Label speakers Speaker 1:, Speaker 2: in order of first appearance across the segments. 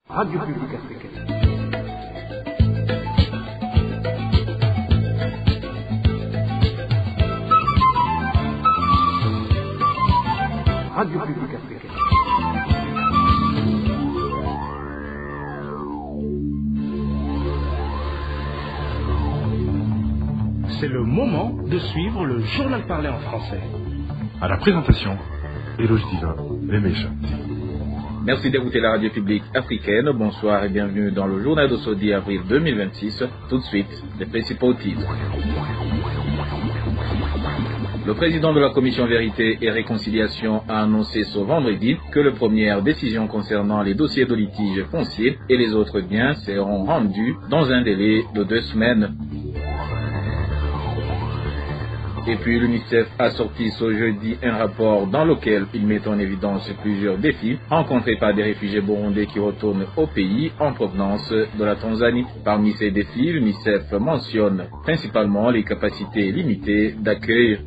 Speaker 1: Radio Publique Africaine. Radio Publique Africaine.
Speaker 2: C'est le moment de suivre le journal parlé en français.
Speaker 3: À la présentation, Eloge Diva, Lemesha.
Speaker 4: Merci d'écouter la radio publique africaine. Bonsoir et bienvenue dans le journal de ce 10 avril 2026. Tout de suite, les principaux titres. Le président de la commission Vérité et Réconciliation a annoncé ce vendredi que les premières décisions concernant les dossiers de litige foncier et les autres biens seront rendues dans un délai de 2 semaines. Et puis l'UNICEF a sorti ce jeudi un rapport dans lequel il met en évidence plusieurs défis rencontrés par des réfugiés burundais qui retournent au pays en provenance de la Tanzanie. Parmi ces défis, l'UNICEF mentionne principalement les capacités limitées d'accueil.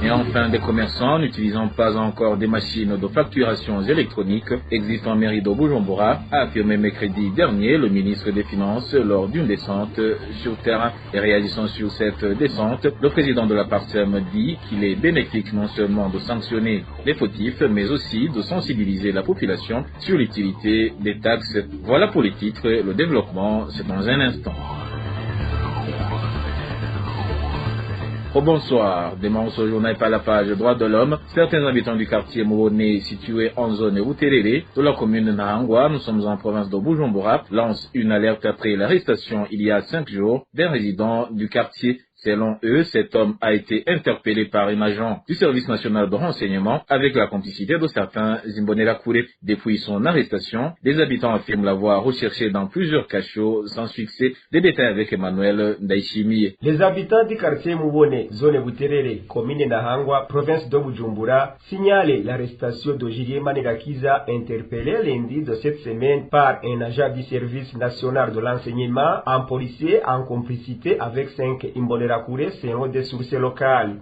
Speaker 4: Et enfin, des commerçants n'utilisant pas encore des machines de facturation électroniques existant en mairie de Bujumbura, a affirmé mercredi dernier le ministre des Finances lors d'une descente sur terrain. Et réagissant sur cette descente, le président de la PARSEM dit qu'il est bénéfique non seulement de sanctionner les fautifs, mais aussi de sensibiliser la population sur l'utilité des taxes. Voilà pour les titres, le développement, c'est dans un instant. Bonsoir, démarrons ce journal par la page droits de l'homme. Certains habitants du quartier Mouroné, situé en zone Uterere de la commune de Nahangwa, nous sommes en province de Bujumbura, lancent une alerte après l'arrestation il y a 5 jours d'un résident du quartier. Selon eux, cet homme a été interpellé par un agent du service national de renseignement avec la complicité de certains Imbonerakure. Depuis son arrestation, les habitants affirment l'avoir recherché dans plusieurs cachots sans succès. Des détails avec Emmanuel Ndaishimiye.
Speaker 5: Les habitants du quartier Mubone, zone Buterere, commune Nahangwa, province de Bujumbura, signalent l'arrestation de Julien Manirakiza, interpellé lundi de cette semaine par un agent du service national de l'enseignement, un policier en complicité avec 5 Imbonerakure. Selon des sources locales.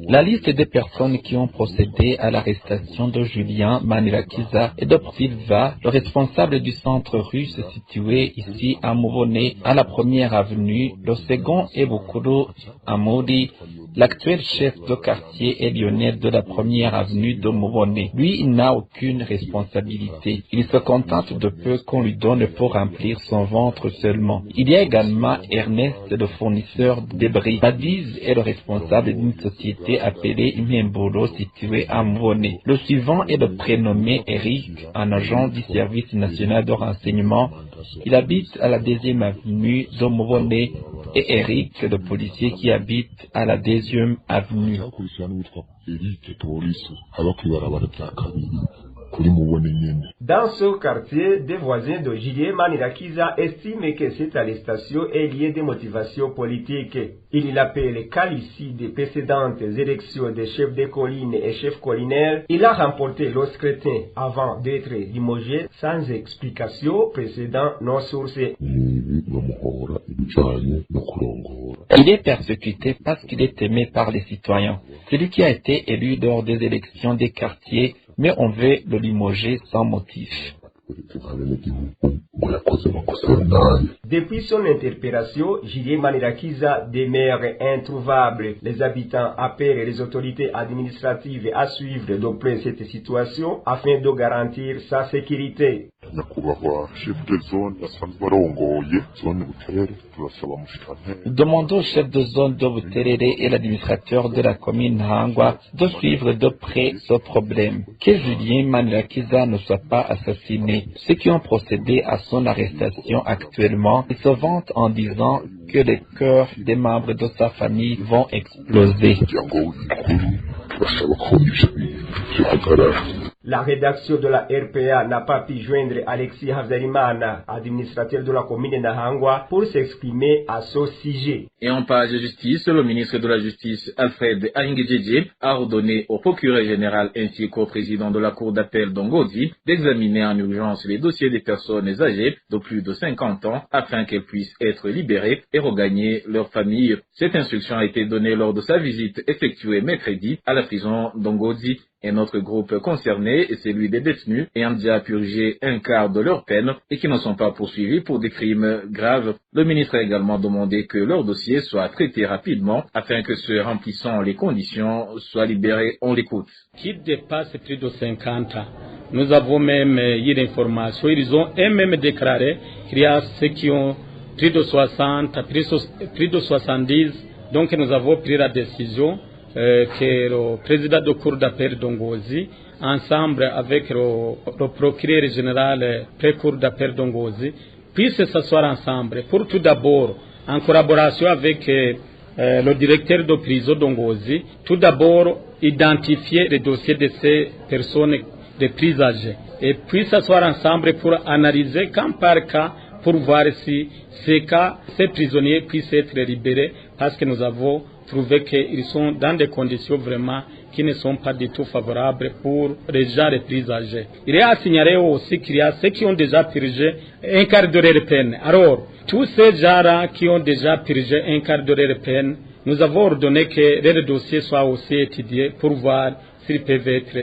Speaker 6: La liste des personnes qui ont procédé à l'arrestation de Julien Manirakiza et de Silva, le responsable du centre russe situé ici à Mouroné, à la première avenue, le second est Bukuru Amoudi, l'actuel chef de quartier est Lionel de la première avenue de Mouroné. Lui, il n'a aucune responsabilité. Il se contente de peu qu'on lui donne pour remplir son ventre seulement. Il y a également Ernest, le fournisseur de débris. Badiz est le responsable d'une société appelée Miembolo située à Mouroné. Le suivant est le prénommé Eric, un agent du service national de renseignement. Il habite à la 2e avenue de Mouroné. Et Eric, le policier qui habite à la 2e avenue.
Speaker 5: Dans ce quartier, des voisins de Julien Manirakiza estiment que cette arrestation est liée des motivations politiques. Il l'appelle qualifié des précédentes élections des chefs de colline et chefs collinaires. Il a remporté le scrutin avant d'être limogé sans explication précédant non sourcée.
Speaker 6: Il est persécuté parce qu'il est aimé par les citoyens. Celui qui a été élu lors des élections des quartiers, mais on veut le limoger sans motif.
Speaker 5: Depuis son interpellation, Julien Manirakiza demeure introuvable. Les habitants appellent les autorités administratives à suivre de près cette situation afin de garantir sa sécurité.
Speaker 6: Nous demandons au chef de zone de Buterere et l'administrateur de la commune Nahangwa de suivre de près ce problème. Que Julien Manirakiza ne soit pas assassiné. Ceux qui ont procédé à son arrestation actuellement, ils se vantent en disant que les cœurs des membres de sa famille vont exploser.
Speaker 5: La rédaction de la RPA n'a pas pu joindre Alexis Havzalimana, administrateur de la commune de Nahangwa, pour s'exprimer à ce sujet.
Speaker 4: Et en page de justice, le ministre de la Justice, Alfred Ahingedjedje, a ordonné au procureur général ainsi qu'au président de la cour d'appel d'Ongodi d'examiner en urgence les dossiers des personnes âgées de plus de 50 ans afin qu'elles puissent être libérées et regagner leur famille. Cette instruction a été donnée lors de sa visite effectuée mercredi à la prison d'Ongodi. Un autre groupe concerné est celui des détenus ayant déjà purgé un quart de leur peine et qui ne sont pas poursuivis pour des crimes graves. Le ministre a également demandé que leur dossier soit traité rapidement afin que ceux remplissant les conditions soient libérés. On l'écoute.
Speaker 7: Qui dépasse plus de 50 ans. Nous avons même eu l'information, ils ont eux-mêmes déclaré qu'il y a ceux qui ont plus de 60, plus de 70. Donc nous avons pris la décision que le président de cour d'appel d'Ongozi, ensemble avec le procureur général pré-cour d'appel d'Ongozi, puissent s'asseoir ensemble pour tout d'abord, en collaboration avec le directeur de prison d'Ongozi, tout d'abord identifier les dossiers de ces personnes de plus âgées et puis s'asseoir ensemble pour analyser cas par cas pour voir si ces prisonniers puissent être libérés parce que nous avons trouvé qu'ils sont dans des conditions vraiment qui ne sont pas du tout favorables pour les gens les plus âgés. Il est à signaler aussi qu'il y a ceux qui ont déjà purgé un quart de leur peine. Alors, tous ces gens-là qui ont déjà purgé un quart de leur peine, nous avons ordonné que leur dossier soit aussi étudié pour voir s'ils peuvent être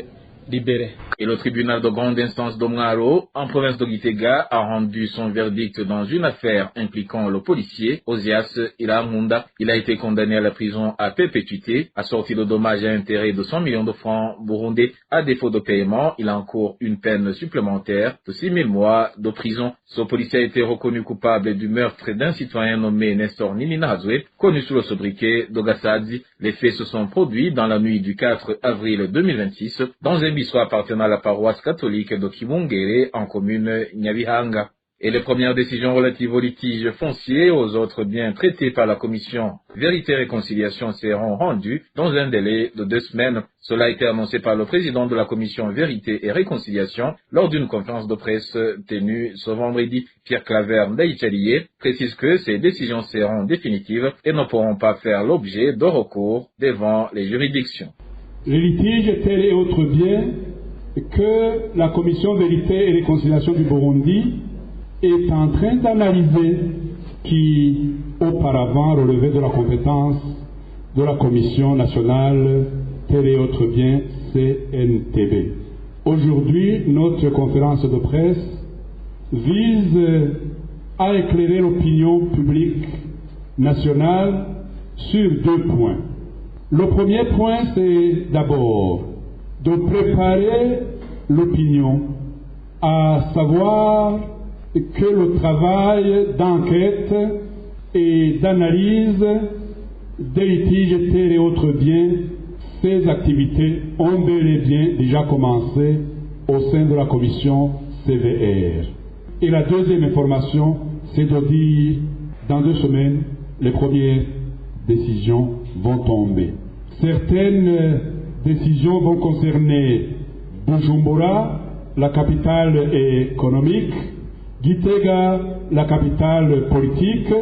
Speaker 7: libérés.
Speaker 4: Et le tribunal de grande instance d'Omngaro, en province de Gitega, a rendu son verdict dans une affaire impliquant le policier, Ozias Ilamunda. Il a été condamné à la prison à perpétuité, assorti de dommages et intérêts de 100 millions de francs burundais. À défaut de paiement, il encourt une peine supplémentaire de 6 000 mois de prison. Ce policier a été reconnu coupable du meurtre d'un citoyen nommé Nestor Nininazwe, connu sous le sobriquet d'Ogasadzi. Les faits se sont produits dans la nuit du 4 avril 2026, dans un bistrot appartenant à la paroisse catholique de Kimongere en commune Nyabihanga. Et les premières décisions relatives aux litiges fonciers et aux autres biens traités par la commission Vérité et Réconciliation seront rendues dans un délai de 2 semaines. Cela a été annoncé par le président de la commission Vérité et Réconciliation lors d'une conférence de presse tenue ce vendredi. Pierre Claver Ndaïchalié précise que ces décisions seront définitives et ne pourront pas faire l'objet de recours devant les juridictions.
Speaker 8: Les litiges tels et autres biens que la commission Vérité et Réconciliation du Burundi est en train d'analyser, qui auparavant relevait de la compétence de la Commission nationale tels et autres biens CNTB. Aujourd'hui, notre conférence de presse vise à éclairer l'opinion publique nationale sur 2 points. Le premier point, c'est d'abord de préparer l'opinion à savoir que le travail d'enquête et d'analyse des litiges tels et autres biens, ces activités ont bel et bien déjà commencé au sein de la commission CVR. Et la deuxième information, c'est de dire, dans 2 semaines, les premières décisions vont tomber. Certaines décisions vont concerner Bujumbura, la capitale économique, Gitega, la capitale politique,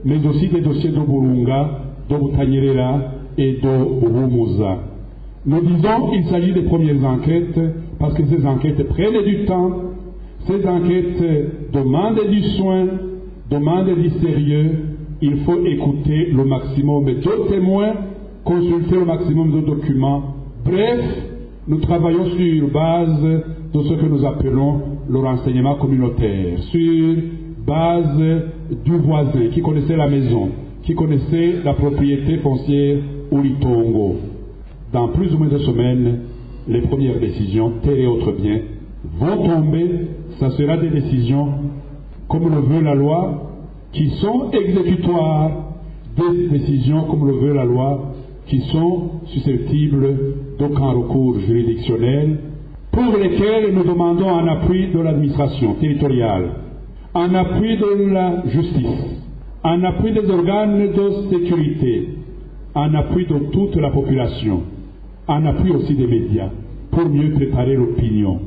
Speaker 8: mais aussi des dossiers de Burunga, de Butanyerera et de Burumuza. Nous disons qu'il s'agit des premières enquêtes parce que ces enquêtes prennent du temps, ces enquêtes demandent du soin, demandent du sérieux. Il faut écouter le maximum de témoins, consulter le maximum de documents. Bref, nous travaillons sur base de ce que nous appelons le renseignement communautaire, sur base du voisin qui connaissait la maison, qui connaissait la propriété foncière Ulitongo. Dans plus ou moins 2 semaines, les premières décisions, tels et autres biens, vont tomber. Ça sera des décisions, comme le veut la loi, qui sont exécutoires, des décisions, comme le veut la loi, qui sont susceptibles d'aucun recours juridictionnel, pour lesquels nous demandons un appui de l'administration territoriale, un appui de la justice, un appui des organes de sécurité, un appui de toute la population, un appui aussi des médias, pour mieux préparer l'opinion.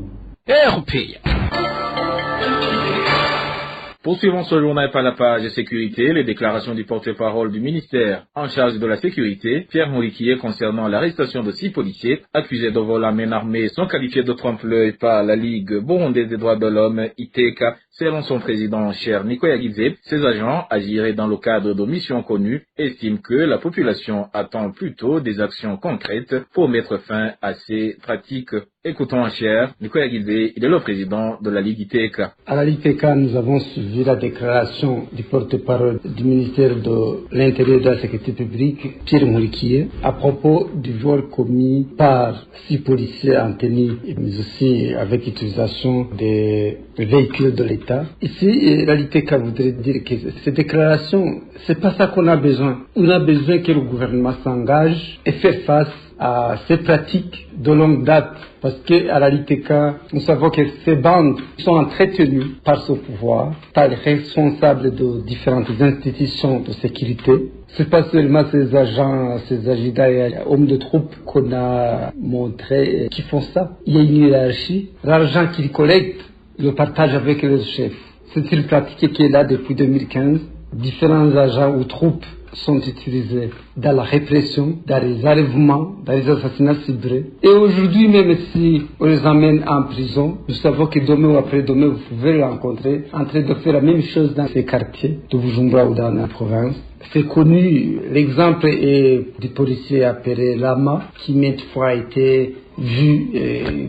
Speaker 4: Poursuivons ce journal par la page sécurité, les déclarations du porte-parole du ministère en charge de la sécurité, Pierre Moriquier, concernant l'arrestation de 6 policiers accusés de vol à main armée sont qualifiés de trompe-l'œil par la Ligue burundaise des droits de l'homme, ITECA. Selon son président cher Nicolas Guizé, ces agents agiraient dans le cadre de missions connues, estiment que la population attend plutôt des actions concrètes pour mettre fin à ces pratiques. Écoutons en cher Nicolas Guizé, il est le président de la Ligue ITECA.
Speaker 9: À la Ligue ITECA, nous avons suivi la déclaration du porte-parole du ministère de l'Intérieur et de la Sécurité publique, Pierre Moriquier, à propos du vol commis par 6 policiers en tenue, mais aussi avec utilisation des véhicules de l'État. Ici, la Ligue ITECA voudrait dire que ces déclarations, c'est pas ça qu'on a besoin. On a besoin que le gouvernement s'engage et fasse face à ces pratiques de longue date. Parce qu'à la LITECA, nous savons que ces bandes sont entretenues par ce pouvoir, par les responsables de différentes institutions de sécurité. C'est pas seulement ces agents, ces agents et hommes de troupes qu'on a montré qui font ça. Il y a une hiérarchie. L'argent qu'ils collectent, ils le partagent avec les chefs. C'est une pratique qui est là depuis 2015. Différents agents ou troupes sont utilisés dans la répression, dans les enlèvements, dans les assassinats ciblés. Et aujourd'hui, même si on les emmène en prison, nous savons que demain ou après-demain, vous pouvez les rencontrer en train de faire la même chose dans ces quartiers de Bujumbura ou dans la province. C'est connu, l'exemple est du policier appelé Lama, qui maintes fois a été vu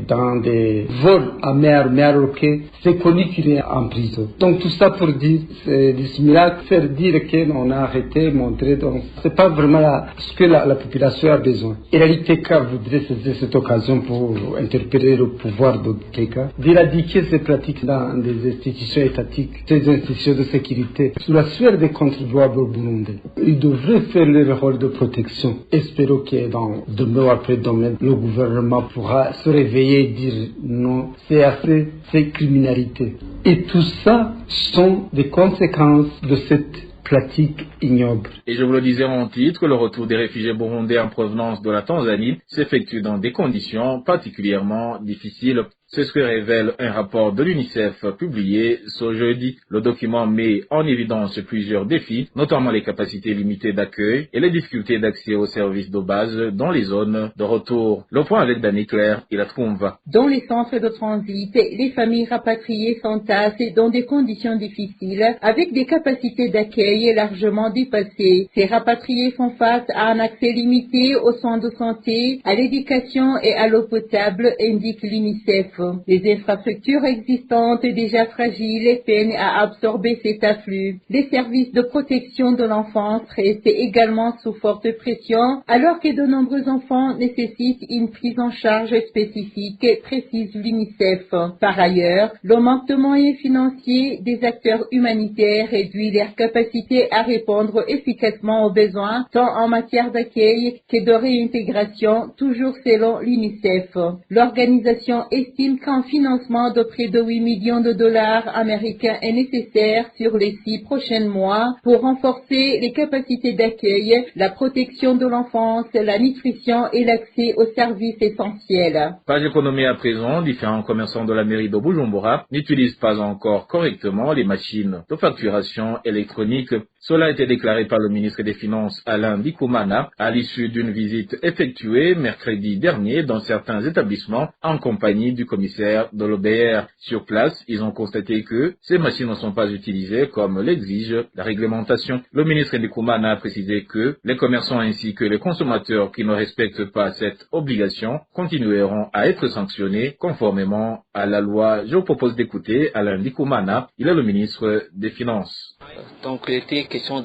Speaker 9: dans des vols à mer roquet. C'est connu qu'il est en prison. Donc tout ça pour dire, c'est des miracles, faire dire qu'on a arrêté, montrer, donc c'est pas vraiment ce que la population a besoin. Et la LITECA voudrait saisir cette occasion pour interpeller le pouvoir de l'ITECA, d'éradiquer ces pratiques dans des institutions étatiques, ces institutions de sécurité, sous la sphère des contribuables burundais. Ils devraient faire leur rôle de protection. Espérons que dans demain ou après-demain, le gouvernement pourra se réveiller et dire non, c'est assez, c'est criminalité. Et tout ça sont des conséquences de cette pratique ignoble.
Speaker 4: Et je vous le disais en titre, le retour des réfugiés burundais en provenance de la Tanzanie s'effectue dans des conditions particulièrement difficiles. C'est ce que révèle un rapport de l'UNICEF publié ce jeudi. Le document met en évidence plusieurs défis, notamment les capacités limitées d'accueil et les difficultés d'accès aux services de base dans les zones de retour. Le point avec Dani Claire et la Trumva.
Speaker 10: Dans les centres de transit, les familles rapatriées s'entassent dans des conditions difficiles, avec des capacités d'accueil largement dépassées. Ces rapatriés font face à un accès limité aux soins de santé, à l'éducation et à l'eau potable, indique l'UNICEF. Les infrastructures existantes déjà fragiles peinent à absorber cet afflux. Les services de protection de l'enfance restent également sous forte pression, alors que de nombreux enfants nécessitent une prise en charge spécifique, précise l'UNICEF. Par ailleurs, le manque de moyens financiers des acteurs humanitaires réduit leur capacité à répondre efficacement aux besoins, tant en matière d'accueil que de réintégration, toujours selon l'UNICEF. L'organisation estime qu'un financement de près de 8 millions de dollars américains est nécessaire sur les 6 prochains mois pour renforcer les capacités d'accueil, la protection de l'enfance, la nutrition et l'accès aux services essentiels.
Speaker 4: Page économie à présent, différents commerçants de la mairie de Bujumbura n'utilisent pas encore correctement les machines de facturation électronique. Cela a été déclaré par le ministre des Finances Alain Ndikumana à l'issue d'une visite effectuée mercredi dernier dans certains établissements en compagnie du commissaire de l'OBR. Sur place, ils ont constaté que ces machines ne sont pas utilisées comme l'exige la réglementation. Le ministre Ndikumana a précisé que les commerçants ainsi que les consommateurs qui ne respectent pas cette obligation continueront à être sanctionnés conformément à la loi. Je vous propose d'écouter Alain Ndikumana, il est le ministre des Finances.
Speaker 11: Donc il était question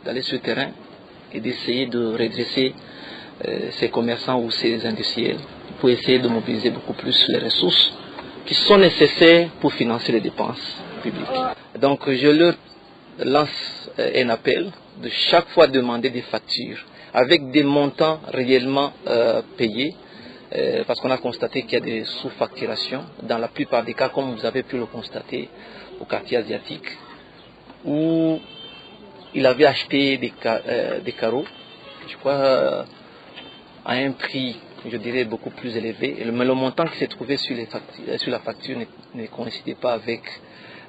Speaker 11: d'aller sur le terrain et d'essayer de redresser ces commerçants ou ces industriels pour essayer de mobiliser beaucoup plus les ressources qui sont nécessaires pour financer les dépenses publiques. Donc je leur lance un appel de chaque fois demander des factures avec des montants réellement payés parce qu'on a constaté qu'il y a des sous-facturations dans la plupart des cas, comme vous avez pu le constater au quartier asiatique, où il avait acheté des carreaux, je crois, à un prix je dirais, beaucoup plus élevé. Mais le montant qui s'est trouvé sur la facture ne coïncidait pas avec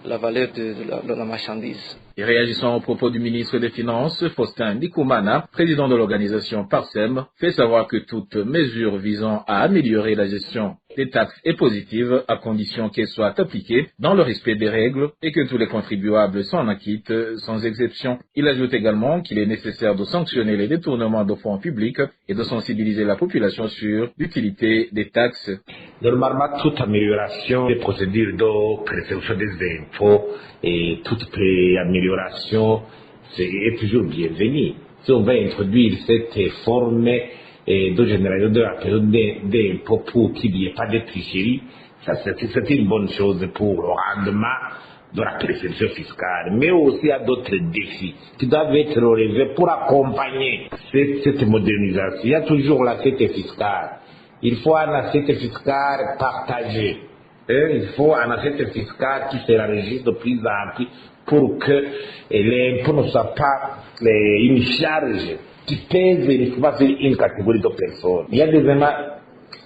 Speaker 11: la valeur de la marchandise.
Speaker 4: Et réagissant aux propos du ministre des Finances, Faustin Ndikoumana, président de l'organisation Parsem, fait savoir que toute mesure visant à améliorer la gestion des taxes est positive à condition qu'elle soit appliquée dans le respect des règles et que tous les contribuables s'en acquittent sans exception. Il ajoute également qu'il est nécessaire de sanctionner les détournements de fonds publics et de sensibiliser la population sur l'utilité des taxes.
Speaker 12: Normalement, toute amélioration des procédures de perception des impôts et toute amélioration est toujours bienvenue. Si on va introduire cette forme de généralisation de la période d'impôt pour qu'il n'y ait pas de tricherie, c'est une bonne chose pour le rendement de la perception fiscale, mais aussi à d'autres défis qui doivent être relevés pour accompagner cette modernisation. Il y a toujours l'assiette fiscale. Il faut un assiette fiscale partagé. Il faut un assiette fiscale qui s'élargisse de plus en plus pour que l'impôt ne soit pas une charge qui pèse uniquement sur une catégorie de personnes. Il y a des éléments,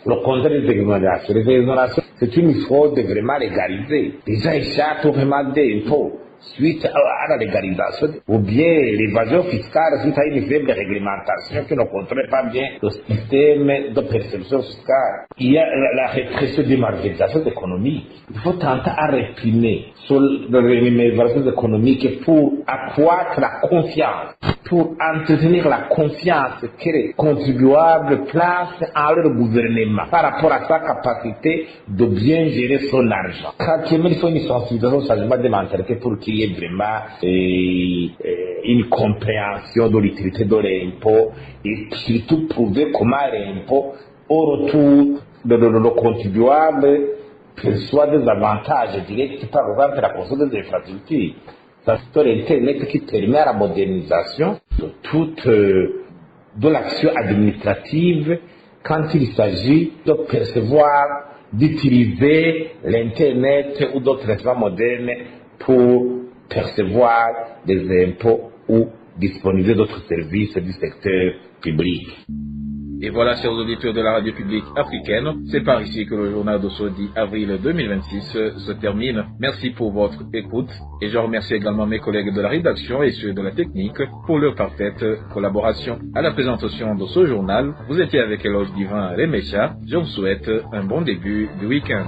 Speaker 12: le contraire des exonérations. Les exonérations, c'est une fraude vraiment légalisée. Les gens échappent vraiment d'impôts suite à la légalisation, ou bien l'évasion fiscale suite à une faible réglementation qui ne contrôle pas bien le système de perception fiscale. Il y a la répression des malversations économiques. Il faut tenter à réprimer sur les malversations économiques pour accroître la confiance, pour entretenir la confiance que les contribuables placent en leur gouvernement par rapport à sa capacité de bien gérer son argent. Quatrièmement, il faut une sensibilisation au changement de mentalité pour qu'il y ait vraiment une compréhension de l'utilité de l'impôt et surtout prouver comment l'impôt, au retour de le contribuable, perçoit des avantages directs, par exemple la construction des infrastructures. C'est l'Internet qui permet à la modernisation de toute de l'action administrative quand il s'agit de percevoir, d'utiliser l'Internet ou d'autres instruments modernes pour percevoir des impôts ou disponibiliser d'autres services du secteur public.
Speaker 4: Et voilà, chers auditeurs de la radio publique africaine, c'est par ici que le journal de ce 10 avril 2026 se termine. Merci pour votre écoute et je remercie également mes collègues de la rédaction et ceux de la technique pour leur parfaite collaboration. À la présentation de ce journal, vous étiez avec Eloge Divin Remecha. Je vous souhaite un bon début de week-end.